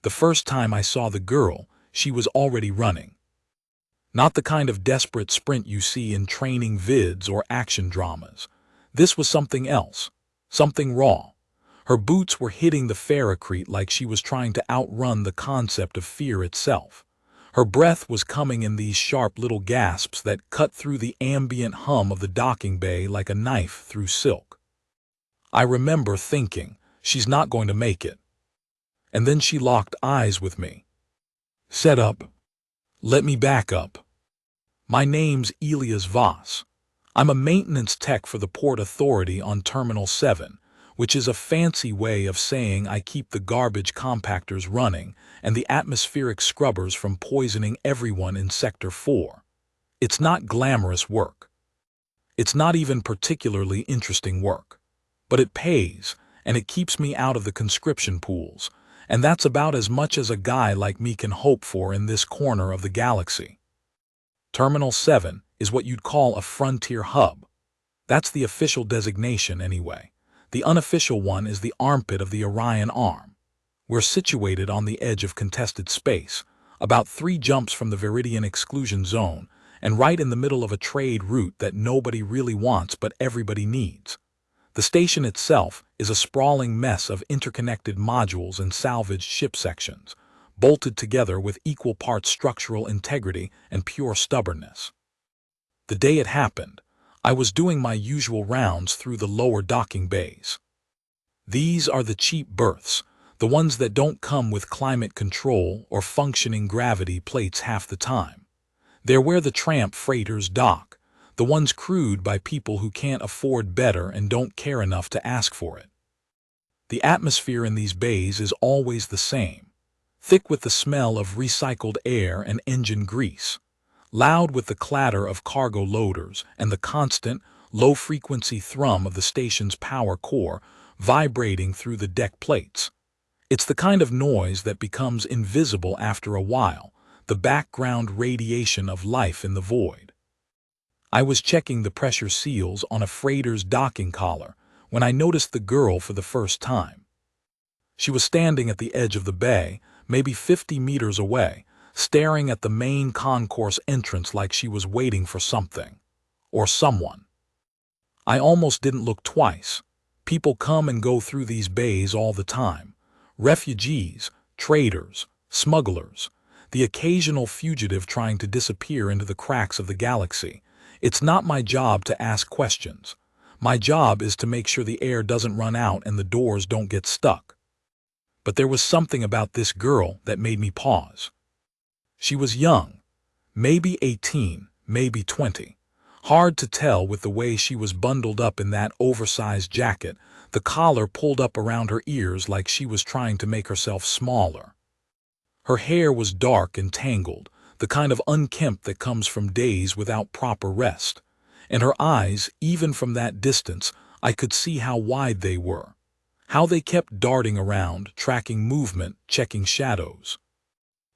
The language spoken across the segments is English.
The first time I saw the girl, she was already running. Not the kind of desperate sprint you see in training vids or action dramas. This was something else, something raw. Her boots were hitting the ferrocrete like she was trying to outrun the concept of fear itself. Her breath was coming in these sharp little gasps that cut through the ambient hum of the docking bay like a knife through silk. I remember thinking, she's not going to make it. And then she locked eyes with me. Set up. Let me back up. My name's Elias Voss. I'm a maintenance tech for the Port Authority on Terminal 7, which is a fancy way of saying I keep the garbage compactors running and the atmospheric scrubbers from poisoning everyone in Sector 4. It's not glamorous work. It's not even particularly interesting work. But it pays, and it keeps me out of the conscription pools, and that's about as much as a guy like me can hope for in this corner of the galaxy. Terminal 7 is what you'd call a frontier hub. That's the official designation anyway. The unofficial one is the armpit of the Orion Arm. We're situated on the edge of contested space, about 3 jumps from the Viridian exclusion zone, and right in the middle of a trade route that nobody really wants but everybody needs. The station itself is a sprawling mess of interconnected modules and salvaged ship sections, bolted together with equal parts structural integrity and pure stubbornness. The day it happened, I was doing my usual rounds through the lower docking bays. These are the cheap berths, the ones that don't come with climate control or functioning gravity plates half the time. They're where the tramp freighters dock, the ones crewed by people who can't afford better and don't care enough to ask for it. The atmosphere in these bays is always the same, thick with the smell of recycled air and engine grease, loud with the clatter of cargo loaders and the constant, low-frequency thrum of the station's power core vibrating through the deck plates. It's the kind of noise that becomes invisible after a while, the background radiation of life in the void. I was checking the pressure seals on a freighter's docking collar when I noticed the girl for the first time. She was standing at the edge of the bay, maybe 50 meters away, staring at the main concourse entrance like she was waiting for something, or someone. I almost didn't look twice. People come and go through these bays all the time. Refugees, traders, smugglers, the occasional fugitive trying to disappear into the cracks of the galaxy. It's not my job to ask questions. My job is to make sure the air doesn't run out and the doors don't get stuck. But there was something about this girl that made me pause. She was young, maybe 18, maybe 20. Hard to tell with the way she was bundled up in that oversized jacket, the collar pulled up around her ears like she was trying to make herself smaller. Her hair was dark and tangled, the kind of unkempt that comes from days without proper rest. And her eyes, even from that distance, I could see how wide they were, how they kept darting around, tracking movement, checking shadows.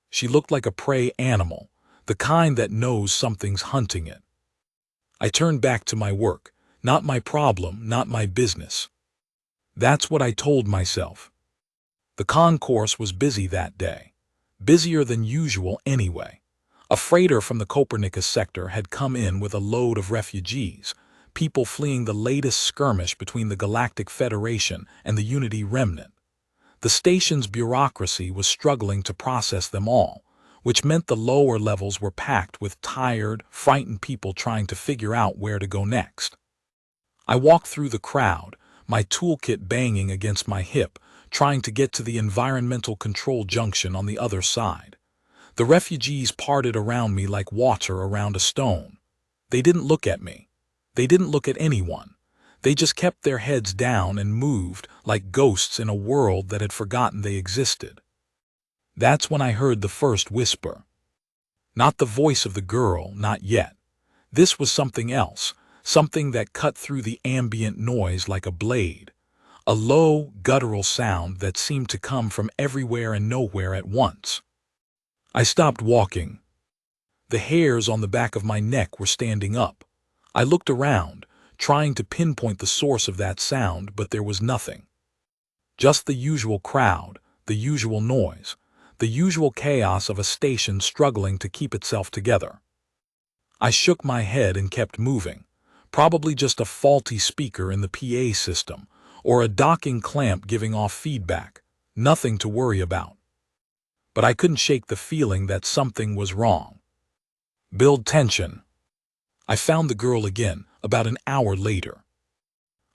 She looked like a prey animal, the kind that knows something's hunting it. I turned back to my work. Not my problem, not my business. That's what I told myself. The concourse was busy that day. Busier than usual anyway. A freighter from the Copernicus sector had come in with a load of refugees, people fleeing the latest skirmish between the Galactic Federation and the Unity Remnant. The station's bureaucracy was struggling to process them all, which meant the lower levels were packed with tired, frightened people trying to figure out where to go next. I walked through the crowd, my toolkit banging against my hip, trying to get to the environmental control junction on the other side. The refugees parted around me like water around a stone. They didn't look at me. They didn't look at anyone. They just kept their heads down and moved like ghosts in a world that had forgotten they existed. That's when I heard the first whisper. Not the voice of the girl, not yet. This was something else, something that cut through the ambient noise like a blade. A low, guttural sound that seemed to come from everywhere and nowhere at once. I stopped walking. The hairs on the back of my neck were standing up. I looked around, trying to pinpoint the source of that sound, but there was nothing. Just the usual crowd, the usual noise, the usual chaos of a station struggling to keep itself together. I shook my head and kept moving, probably just a faulty speaker in the PA system, or a docking clamp giving off feedback, nothing to worry about. But I couldn't shake the feeling that something was wrong. Build tension. I found the girl again, about an hour later.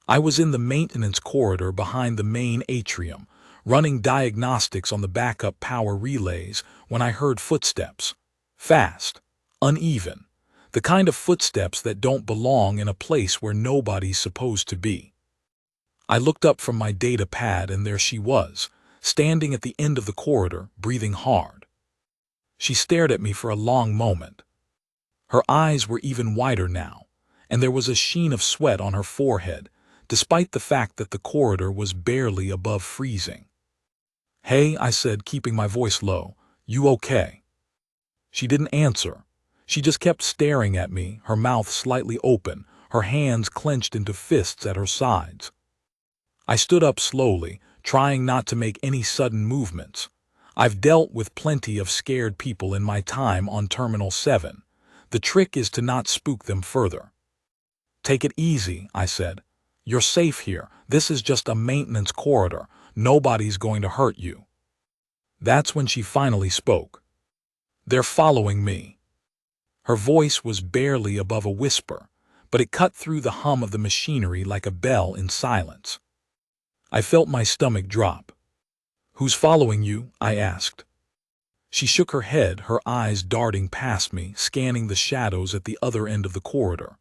I was in the maintenance corridor behind the main atrium, running diagnostics on the backup power relays when I heard footsteps. Fast, uneven, the kind of footsteps that don't belong in a place where nobody's supposed to be. I looked up from my data pad and there she was, standing at the end of the corridor, breathing hard. She stared at me for a long moment. Her eyes were even wider now, and there was a sheen of sweat on her forehead, despite the fact that the corridor was barely above freezing. "Hey," I said, keeping my voice low, "you okay?" She didn't answer. She just kept staring at me, her mouth slightly open, her hands clenched into fists at her sides. I stood up slowly, trying not to make any sudden movements. I've dealt with plenty of scared people in my time on Terminal 7. The trick is to not spook them further. "Take it easy," I said. "You're safe here. This is just a maintenance corridor. Nobody's going to hurt you." That's when she finally spoke. "They're following me." Her voice was barely above a whisper, but it cut through the hum of the machinery like a bell in silence. I felt my stomach drop. "Who's following you?" I asked. She shook her head, her eyes darting past me, scanning the shadows at the other end of the corridor.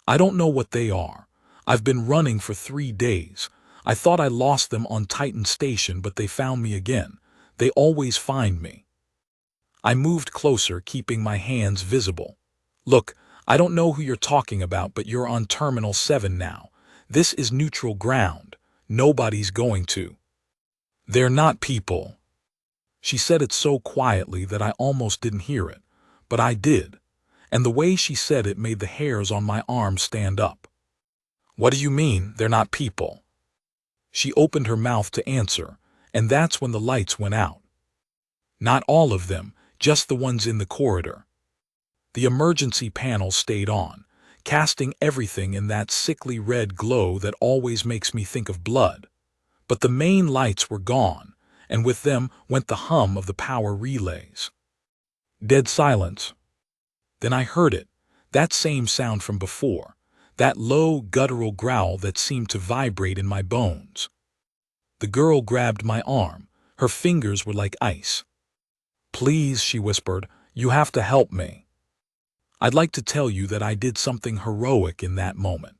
"I don't know what they are. I've been running for 3 days. I thought I lost them on Titan Station, but they found me again. They always find me." I moved closer, keeping my hands visible. "Look, I don't know who you're talking about, but you're on Terminal 7 now. This is neutral ground. Nobody's going to." "They're not people." She said it so quietly that I almost didn't hear it, but I did, and the way she said it made the hairs on my arm stand up. "What do you mean, they're not people?" She opened her mouth to answer, and that's when the lights went out. Not all of them, just the ones in the corridor. The emergency panel stayed on, casting everything in that sickly red glow that always makes me think of blood. But the main lights were gone, and with them went the hum of the power relays. Dead silence. Then I heard it, that same sound from before, that low, guttural growl that seemed to vibrate in my bones. The girl grabbed my arm. Her fingers were like ice. "Please," she whispered, "you have to help me." I'd like to tell you that I did something heroic in that moment,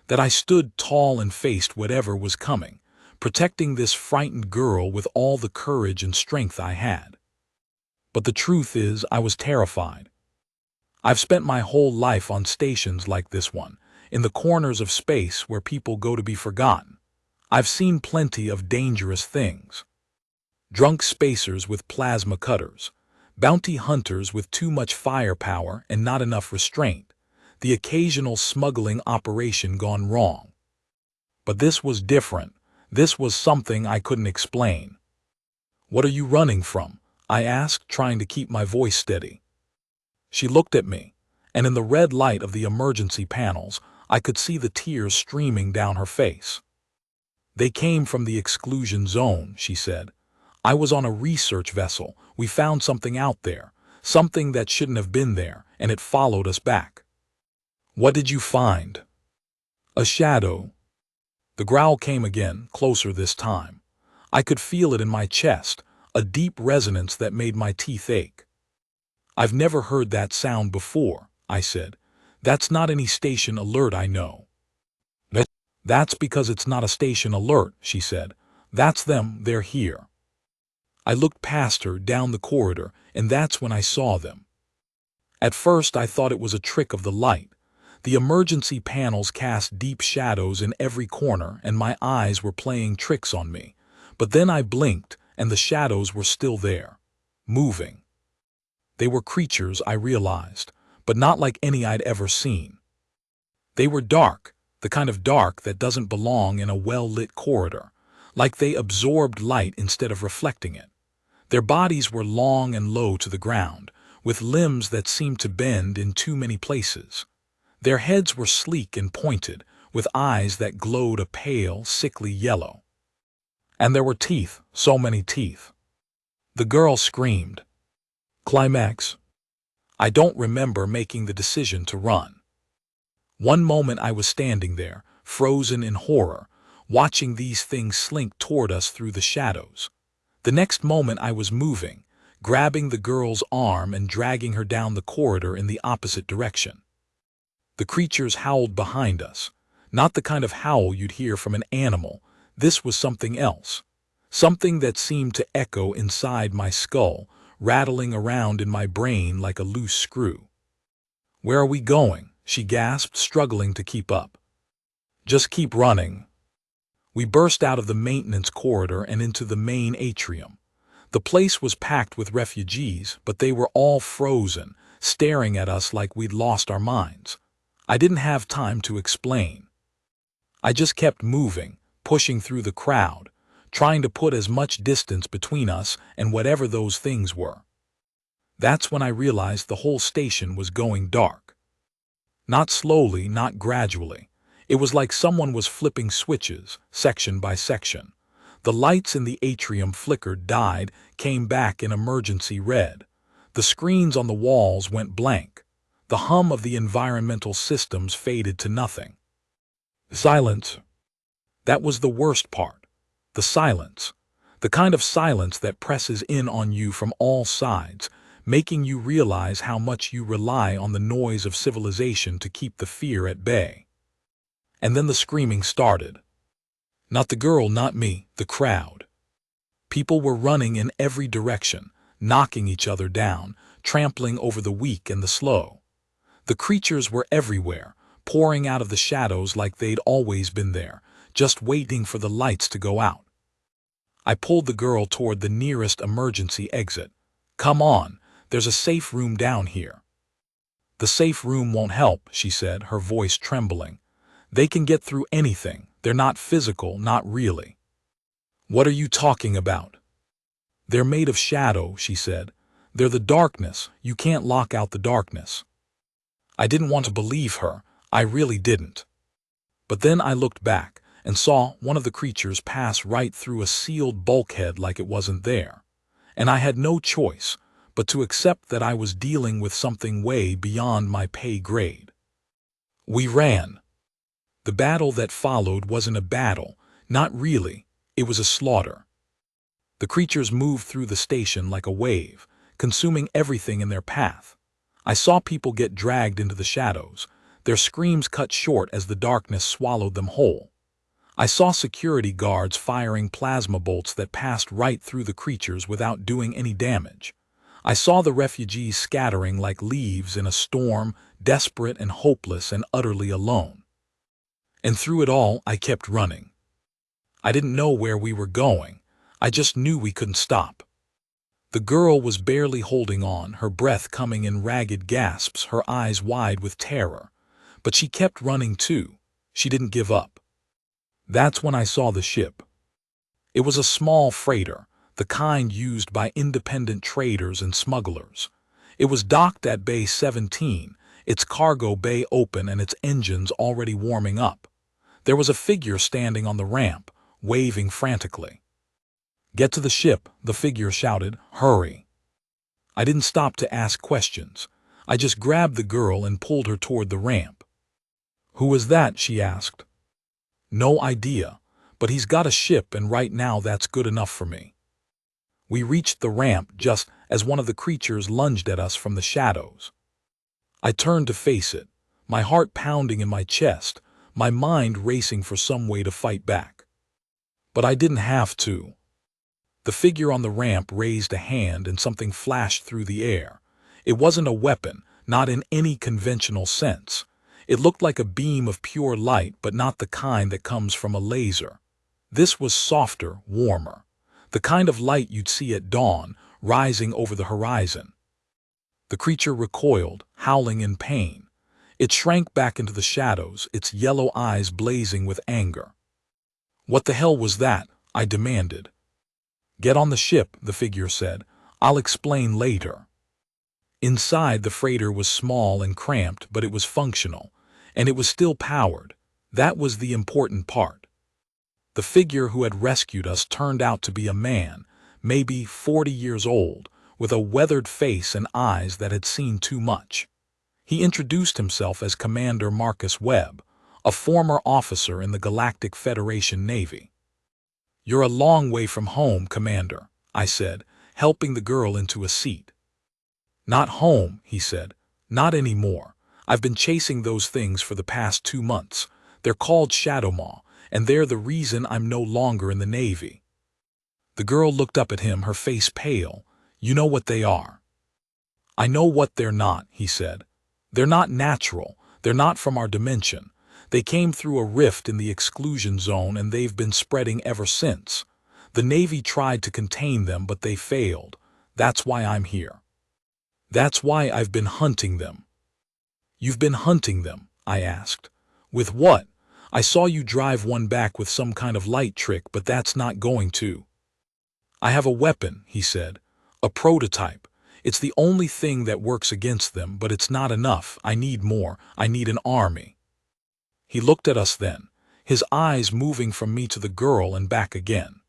that I stood tall and faced whatever was coming, protecting this frightened girl with all the courage and strength I had. But the truth is, I was terrified. I've spent my whole life on stations like this one, in the corners of space where people go to be forgotten. I've seen plenty of dangerous things. Drunk spacers with plasma cutters, bounty hunters with too much firepower and not enough restraint, the occasional smuggling operation gone wrong. But this was different. This was something I couldn't explain. "What are you running from?" I asked, trying to keep my voice steady. She looked at me, and in the red light of the emergency panels, I could see the tears streaming down her face. "They came from the exclusion zone," she said. "I was on a research vessel. We found something out there, something that shouldn't have been there, and it followed us back." "What did you find?" "A shadow." The growl came again, closer this time. I could feel it in my chest, a deep resonance that made my teeth ache. "I've never heard that sound before," I said. "That's not any station alert I know." "That's because it's not a station alert," she said. "That's them, they're here." I looked past her, down the corridor, and that's when I saw them. At first I thought it was a trick of the light. The emergency panels cast deep shadows in every corner and my eyes were playing tricks on me. But then I blinked and the shadows were still there, moving. They were creatures, I realized, but not like any I'd ever seen. They were dark, the kind of dark that doesn't belong in a well-lit corridor, like they absorbed light instead of reflecting it. Their bodies were long and low to the ground, with limbs that seemed to bend in too many places. Their heads were sleek and pointed, with eyes that glowed a pale, sickly yellow. And there were teeth, so many teeth. The girl screamed. Climax. I don't remember making the decision to run. One moment I was standing there, frozen in horror, watching these things slink toward us through the shadows. The next moment I was moving, grabbing the girl's arm and dragging her down the corridor in the opposite direction. The creatures howled behind us. Not the kind of howl you'd hear from an animal. This was something else. Something that seemed to echo inside my skull, rattling around in my brain like a loose screw. "Where are we going?" she gasped, struggling to keep up. "Just keep running." We burst out of the maintenance corridor and into the main atrium. The place was packed with refugees, but they were all frozen, staring at us like we'd lost our minds. I didn't have time to explain. I just kept moving, pushing through the crowd, trying to put as much distance between us and whatever those things were. That's when I realized the whole station was going dark. Not slowly, not gradually. It was like someone was flipping switches, section by section. The lights in the atrium flickered, died, came back in emergency red. The screens on the walls went blank. The hum of the environmental systems faded to nothing. Silence. That was the worst part. The silence. The kind of silence that presses in on you from all sides, making you realize how much you rely on the noise of civilization to keep the fear at bay. And then the screaming started. Not the girl, not me, the crowd. People were running in every direction, knocking each other down, trampling over the weak and the slow. The creatures were everywhere, pouring out of the shadows like they'd always been there, just waiting for the lights to go out. I pulled the girl toward the nearest emergency exit. "Come on, there's a safe room down here." "The safe room won't help," she said, her voice trembling. "They can get through anything. They're not physical, not really." "What are you talking about?" "They're made of shadow," she said. "They're the darkness. You can't lock out the darkness." I didn't want to believe her. I really didn't. But then I looked back and saw one of the creatures pass right through a sealed bulkhead like it wasn't there. And I had no choice but to accept that I was dealing with something way beyond my pay grade. We ran. The battle that followed wasn't a battle, not really. It was a slaughter. The creatures moved through the station like a wave, consuming everything in their path. I saw people get dragged into the shadows, their screams cut short as the darkness swallowed them whole. I saw security guards firing plasma bolts that passed right through the creatures without doing any damage. I saw the refugees scattering like leaves in a storm, desperate and hopeless and utterly alone. And through it all, I kept running. I didn't know where we were going. I just knew we couldn't stop. The girl was barely holding on, her breath coming in ragged gasps, her eyes wide with terror. But she kept running too. She didn't give up. That's when I saw the ship. It was a small freighter, the kind used by independent traders and smugglers. It was docked at Bay 17, its cargo bay open and its engines already warming up. There was a figure standing on the ramp, waving frantically. "Get to the ship," the figure shouted. "Hurry." I didn't stop to ask questions. I just grabbed the girl and pulled her toward the ramp. "Who was that?" she asked. "No idea, but he's got a ship and right now that's good enough for me." We reached the ramp just as one of the creatures lunged at us from the shadows. I turned to face it, my heart pounding in my chest, my mind racing for some way to fight back. But I didn't have to. The figure on the ramp raised a hand and something flashed through the air. It wasn't a weapon, not in any conventional sense. It looked like a beam of pure light, but not the kind that comes from a laser. This was softer, warmer. The kind of light you'd see at dawn, rising over the horizon. The creature recoiled, howling in pain. It shrank back into the shadows, its yellow eyes blazing with anger. "What the hell was that?" I demanded. Get on the ship, the figure said. I'll explain later. Inside, the freighter was small and cramped, but it was functional, and it was still powered. That was the important part. The figure who had rescued us turned out to be a man, maybe 40 years old, with a weathered face and eyes that had seen too much. He introduced himself as Commander Marcus Webb, a former officer in the Galactic Federation Navy. "You're a long way from home, Commander," I said, helping the girl into a seat. "Not home," he said. "Not anymore. I've been chasing those things for the past 2 months. They're called Shadowmaw, and they're the reason I'm no longer in the Navy." The girl looked up at him, her face pale. "You know what they are." "I know what they're not," he said. "They're not natural. They're not from our dimension. They came through a rift in the exclusion zone, and they've been spreading ever since. The Navy tried to contain them, but they failed. That's why I'm here. That's why I've been hunting them." "You've been hunting them?" I asked. "With what? I saw you drive one back with some kind of light trick, but that's not going to." "I have a weapon," he said. "A prototype. It's the only thing that works against them, but it's not enough. I need more. I need an army." He looked at us then, his eyes moving from me to the girl and back again.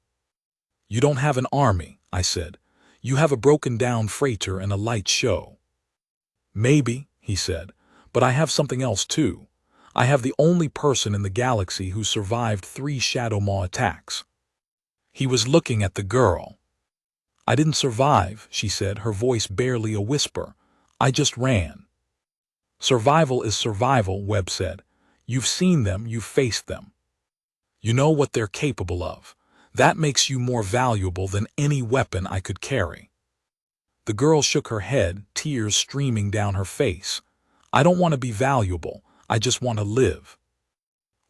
"You don't have an army," I said. "You have a broken-down freighter and a light show." "Maybe," he said, "but I have something else too. I have the only person in the galaxy who survived 3 Shadowmaw attacks." He was looking at the girl. "I didn't survive," she said, her voice barely a whisper. "I just ran." "Survival is survival," Webb said. "You've seen them, you've faced them. You know what they're capable of. That makes you more valuable than any weapon I could carry." The girl shook her head, tears streaming down her face. "I don't want to be valuable. I just want to live."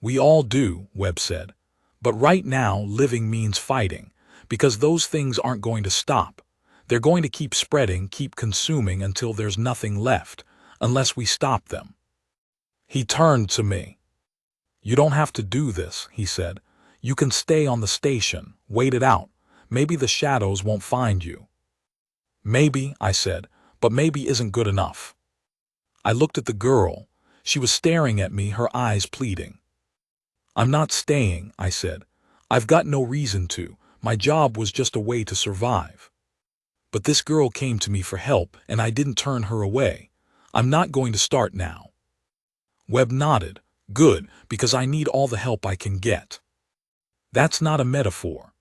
"We all do," Webb said. "But right now, living means fighting, because those things aren't going to stop. They're going to keep spreading, keep consuming until there's nothing left, unless we stop them." He turned to me. "You don't have to do this," he said. "You can stay on the station, wait it out. Maybe the shadows won't find you." "Maybe," I said, "but maybe isn't good enough." I looked at the girl. She was staring at me, her eyes pleading. "I'm not staying," I said. "I've got no reason to. My job was just a way to survive." But this girl came to me for help, and I didn't turn her away. "I'm not going to start now." Webb nodded. "Good, because I need all the help I can get." That's not a metaphor.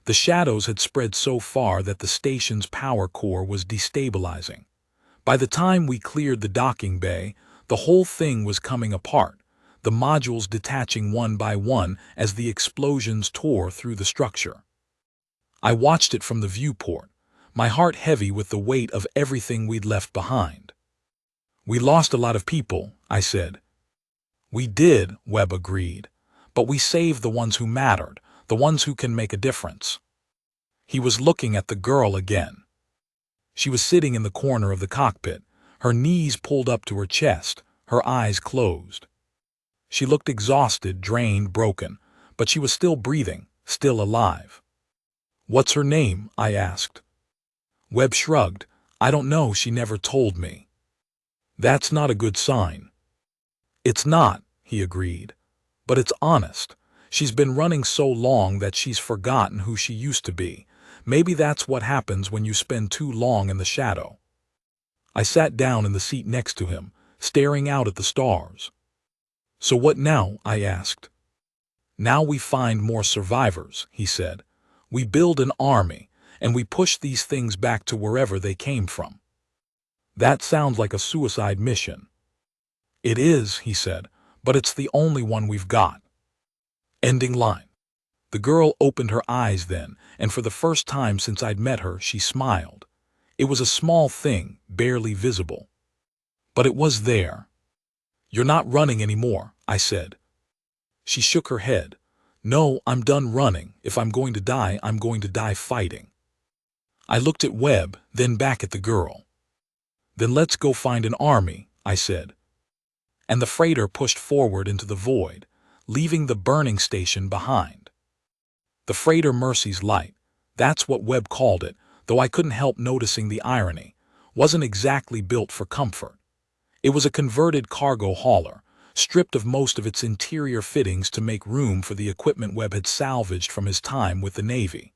The shadows had spread so far that the station's power core was destabilizing. By the time we cleared the docking bay, the whole thing was coming apart, the modules detaching one by one as the explosions tore through the structure. I watched it from the viewport, my heart heavy with the weight of everything we'd left behind. "We lost a lot of people," I said. "We did," Webb agreed. "But we saved the ones who mattered, the ones who can make a difference." He was looking at the girl again. She was sitting in the corner of the cockpit, her knees pulled up to her chest, her eyes closed. She looked exhausted, drained, broken, but she was still breathing, still alive. "What's her name?" I asked. Webb shrugged. "I don't know, she never told me." "That's not a good sign." "It's not," he agreed. "But it's honest. She's been running so long that she's forgotten who she used to be. Maybe that's what happens when you spend too long in the shadow." I sat down in the seat next to him, staring out at the stars. "So what now?" I asked. "Now we find more survivors," he said. "We build an army, and we push these things back to wherever they came from." "That sounds like a suicide mission." "It is," he said, "but it's the only one we've got." Ending line. The girl opened her eyes then, and for the first time since I'd met her, she smiled. It was a small thing, barely visible. But it was there. "You're not running anymore," I said. She shook her head. "No, I'm done running. If I'm going to die, I'm going to die fighting." I looked at Webb, then back at the girl. "Then let's go find an army," I said. And the freighter pushed forward into the void, leaving the burning station behind. The freighter Mercy's light. That's what Webb called it, though I couldn't help noticing the irony. Wasn't exactly built for comfort. It was a converted cargo hauler, stripped of most of its interior fittings to make room for the equipment Webb had salvaged from his time with the Navy.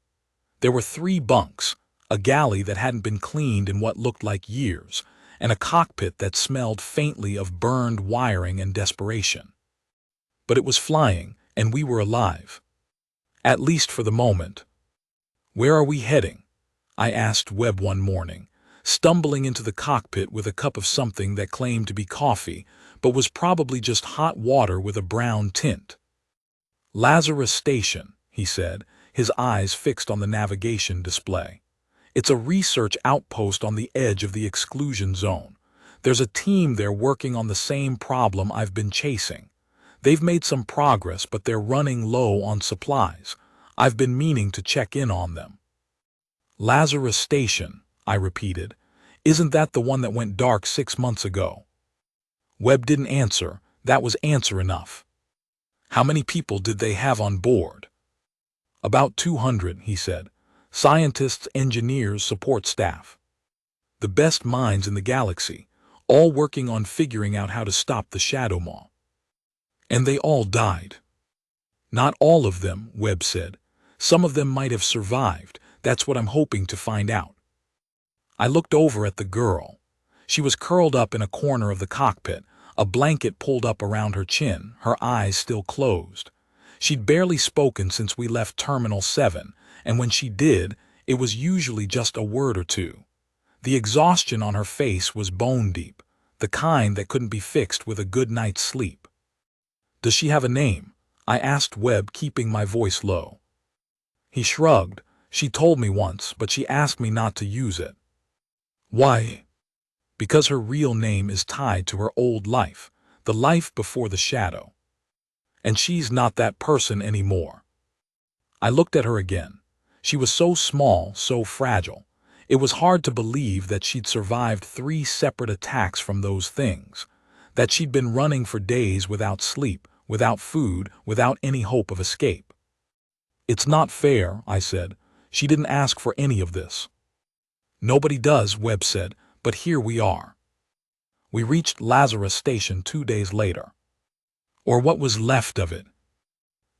There were 3 bunks, a galley that hadn't been cleaned in what looked like years, and a cockpit that smelled faintly of burned wiring and desperation. But it was flying, and we were alive. At least for the moment. "Where are we heading?" I asked Webb one morning, stumbling into the cockpit with a cup of something that claimed to be coffee, but was probably just hot water with a brown tint. "Lazarus Station," he said, his eyes fixed on the navigation display. "It's a research outpost on the edge of the exclusion zone. There's a team there working on the same problem I've been chasing. They've made some progress, but they're running low on supplies. I've been meaning to check in on them." "Lazarus Station," I repeated. "Isn't that the one that went dark 6 months ago?" Webb didn't answer. That was answer enough. "How many people did they have on board?" "About 200, he said. "Scientists, engineers, support staff. The best minds in the galaxy, all working on figuring out how to stop the Shadowmaw. And they all died." "Not all of them," Webb said. "Some of them might have survived. That's what I'm hoping to find out." I looked over at the girl. She was curled up in a corner of the cockpit, a blanket pulled up around her chin, her eyes still closed. She'd barely spoken since we left Terminal 7, and when she did, it was usually just a word or two. The exhaustion on her face was bone deep, the kind that couldn't be fixed with a good night's sleep. "Does she have a name?" I asked Webb, keeping my voice low. He shrugged. "She told me once, but she asked me not to use it." "Why?" "Because her real name is tied to her old life, the life before the shadow. And she's not that person anymore." I looked at her again. She was so small, so fragile. It was hard to believe that she'd survived 3 separate attacks from those things, that she'd been running for days without sleep, without food, without any hope of escape. "It's not fair," I said. "She didn't ask for any of this." "Nobody does," Webb said, "but here we are." We reached Lazarus Station 2 days later. Or what was left of it.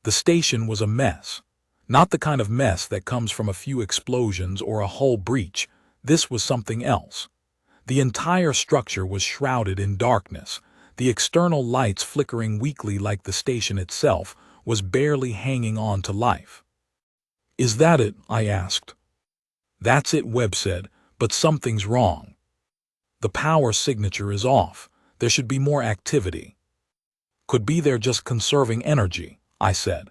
The station was a mess. Not the kind of mess that comes from a few explosions or a hull breach. This was something else. The entire structure was shrouded in darkness. The external lights flickering weakly like the station itself was barely hanging on to life. "Is that it?" I asked. "That's it," Webb said, "but something's wrong. The power signature is off. There should be more activity." "Could be they're just conserving energy," I said.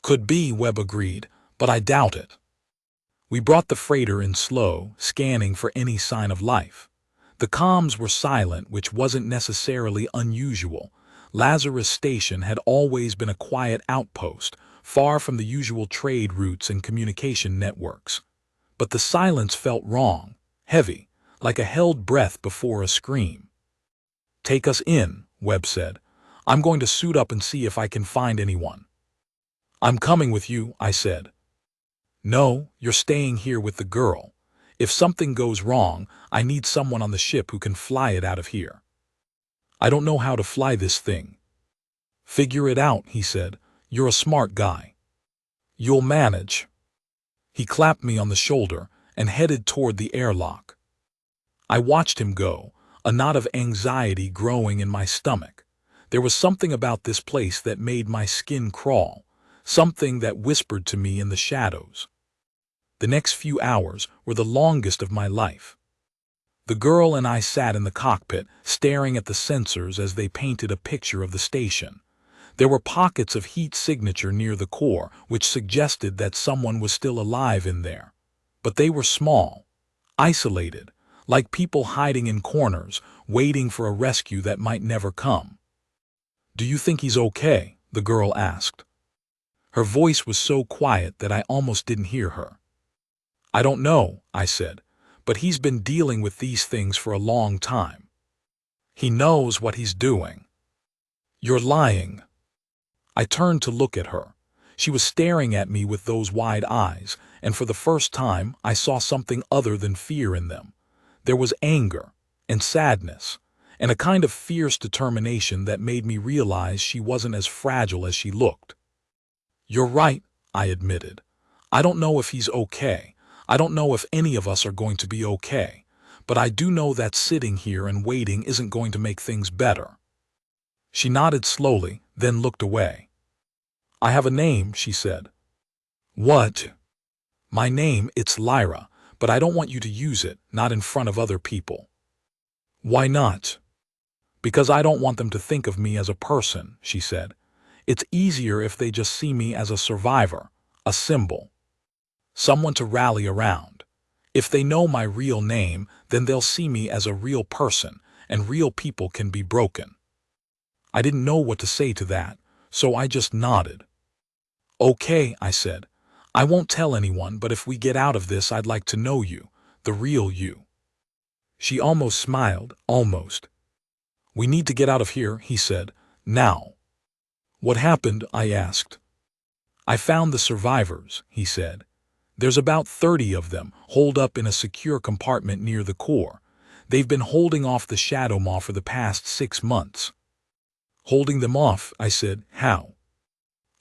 "Could be," Webb agreed, "but I doubt it." We brought the freighter in slow, scanning for any sign of life. The comms were silent, which wasn't necessarily unusual. Lazarus Station had always been a quiet outpost, far from the usual trade routes and communication networks. But the silence felt wrong, heavy, like a held breath before a scream. "Take us in," Webb said. "I'm going to suit up and see if I can find anyone." "I'm coming with you," I said. "No, you're staying here with the girl. If something goes wrong, I need someone on the ship who can fly it out of here." "I don't know how to fly this thing." "Figure it out," he said. "You're a smart guy. You'll manage." He clapped me on the shoulder and headed toward the airlock. I watched him go, a knot of anxiety growing in my stomach. There was something about this place that made my skin crawl, something that whispered to me in the shadows. The next few hours were the longest of my life. The girl and I sat in the cockpit, staring at the sensors as they painted a picture of the station. There were pockets of heat signature near the core, which suggested that someone was still alive in there. But they were small, isolated, like people hiding in corners, waiting for a rescue that might never come. "Do you think he's okay?" the girl asked. Her voice was so quiet that I almost didn't hear her. "I don't know," I said, "but he's been dealing with these things for a long time. He knows what he's doing." "You're lying." I turned to look at her. She was staring at me with those wide eyes, and for the first time I saw something other than fear in them. There was anger and sadness, and a kind of fierce determination that made me realize she wasn't as fragile as she looked. "You're right," I admitted. "I don't know if he's okay. I don't know if any of us are going to be okay. But I do know that sitting here and waiting isn't going to make things better." She nodded slowly, then looked away. "I have a name," she said. "What?" "My name, it's Lyra, but I don't want you to use it, not in front of other people." "Why not?" "Because I don't want them to think of me as a person," she said. "It's easier if they just see me as a survivor, a symbol, someone to rally around. If they know my real name, then they'll see me as a real person, and real people can be broken." I didn't know what to say to that, so I just nodded. "Okay," I said. "I won't tell anyone, but if we get out of this, I'd like to know you, the real you." She almost smiled, almost. "We need to get out of here," he said. "Now." "What happened?" I asked. "I found the survivors," he said. "There's about 30 of them, holed up in a secure compartment near the core. They've been holding off the Shadowmaw for the past 6 months." "Holding them off?" I said. "How?"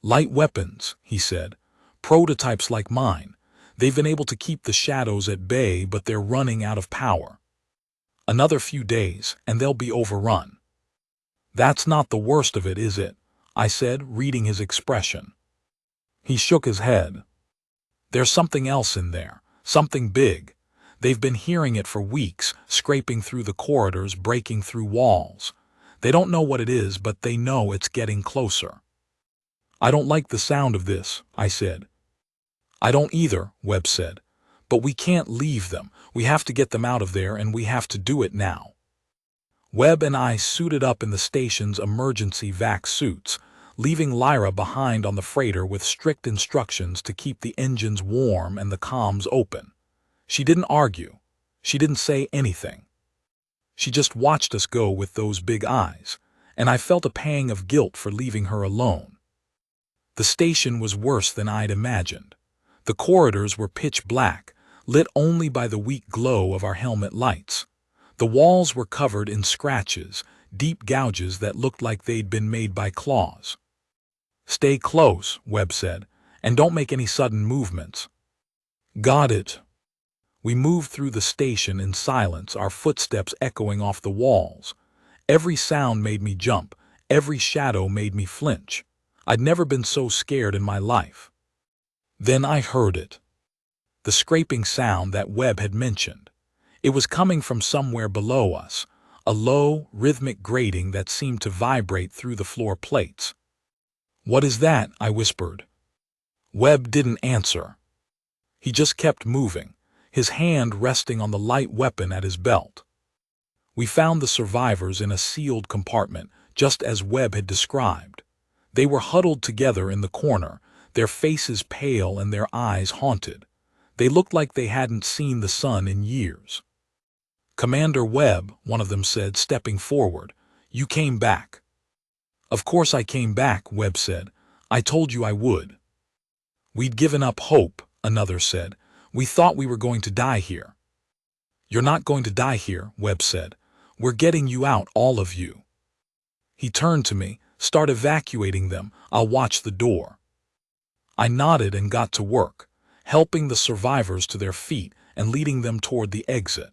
"Light weapons," he said. "Prototypes like mine. They've been able to keep the shadows at bay, but they're running out of power. Another few days, and they'll be overrun." "That's not the worst of it, is it?" I said, reading his expression. He shook his head. "There's something else in there, something big. They've been hearing it for weeks, scraping through the corridors, breaking through walls. They don't know what it is, but they know it's getting closer." "I don't like the sound of this," I said. "I don't either," Webb said. "But we can't leave them. We have to get them out of there, and we have to do it now." Webb and I suited up in the station's emergency vac suits, leaving Lyra behind on the freighter with strict instructions to keep the engines warm and the comms open. She didn't argue. She didn't say anything. She just watched us go with those big eyes, and I felt a pang of guilt for leaving her alone. The station was worse than I'd imagined. The corridors were pitch black, lit only by the weak glow of our helmet lights. The walls were covered in scratches, deep gouges that looked like they'd been made by claws. "Stay close," Webb said, "and don't make any sudden movements." "Got it." We moved through the station in silence, our footsteps echoing off the walls. Every sound made me jump, every shadow made me flinch. I'd never been so scared in my life. Then I heard it. The scraping sound that Webb had mentioned. It was coming from somewhere below us, a low, rhythmic grating that seemed to vibrate through the floor plates. "What is that?" I whispered. Webb didn't answer. He just kept moving, his hand resting on the light weapon at his belt. We found the survivors in a sealed compartment, just as Webb had described. They were huddled together in the corner, their faces pale and their eyes haunted. They looked like they hadn't seen the sun in years. "Commander Webb," one of them said, stepping forward, "you came back." "Of course I came back," Webb said. "I told you I would." "We'd given up hope," another said. "We thought we were going to die here." "You're not going to die here," Webb said. "We're getting you out, all of you." He turned to me. "Start evacuating them. I'll watch the door." I nodded and got to work, helping the survivors to their feet and leading them toward the exit.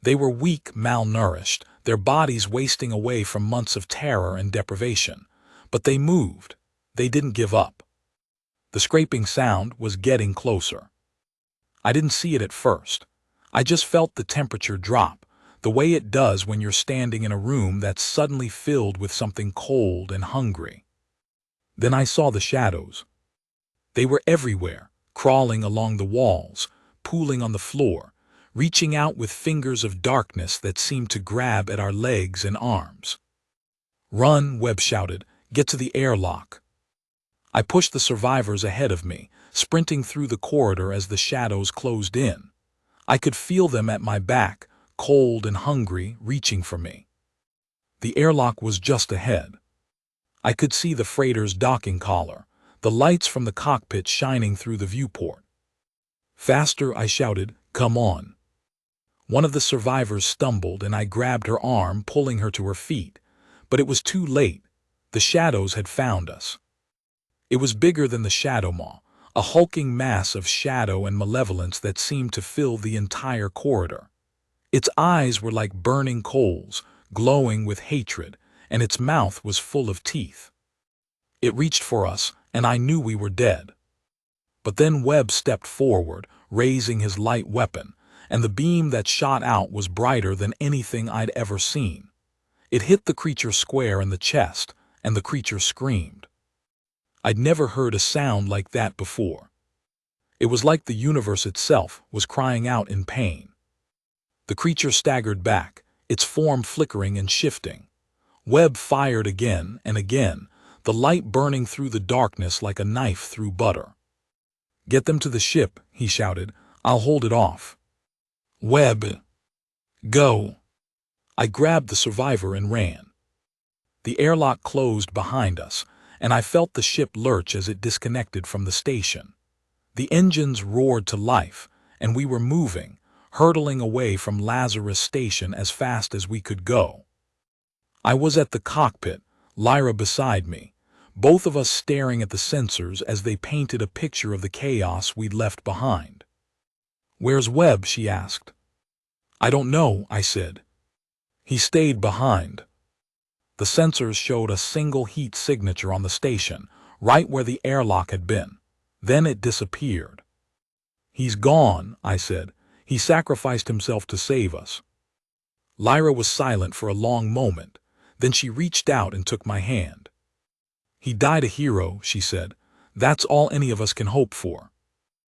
They were weak, malnourished, their bodies wasting away from months of terror and deprivation. But they moved. They didn't give up. The scraping sound was getting closer. I didn't see it at first. I just felt the temperature drop, the way it does when you're standing in a room that's suddenly filled with something cold and hungry. Then I saw the shadows. They were everywhere, crawling along the walls, pooling on the floor, reaching out with fingers of darkness that seemed to grab at our legs and arms. "Run," Webb shouted. "Get to the airlock." I pushed the survivors ahead of me, sprinting through the corridor as the shadows closed in. I could feel them at my back, cold and hungry, reaching for me. The airlock was just ahead. I could see the freighter's docking collar, the lights from the cockpit shining through the viewport. Faster, I shouted. Come on. One of the survivors stumbled and I grabbed her arm, pulling her to her feet. But it was too late. The shadows had found us. It was bigger than the Shadowmaw, a hulking mass of shadow and malevolence that seemed to fill the entire corridor. Its eyes were like burning coals, glowing with hatred, and its mouth was full of teeth. It reached for us, and I knew we were dead. But then Webb stepped forward, raising his light weapon, and the beam that shot out was brighter than anything I'd ever seen. It hit the creature square in the chest, and the creature screamed. I'd never heard a sound like that before. It was like the universe itself was crying out in pain. The creature staggered back, its form flickering and shifting. Webb fired again and again, the light burning through the darkness like a knife through butter. Get them to the ship, he shouted. I'll hold it off. Webb, go. I grabbed the survivor and ran. The airlock closed behind us, and I felt the ship lurch as it disconnected from the station. The engines roared to life, and we were moving, hurtling away from Lazarus Station as fast as we could go. I was at the cockpit, Lyra beside me, both of us staring at the sensors as they painted a picture of the chaos we'd left behind. Where's Webb? She asked. I don't know, I said. He stayed behind. The sensors showed a single heat signature on the station, right where the airlock had been. Then it disappeared. He's gone, I said. He sacrificed himself to save us. Lyra was silent for a long moment. Then she reached out and took my hand. He died a hero, she said. That's all any of us can hope for.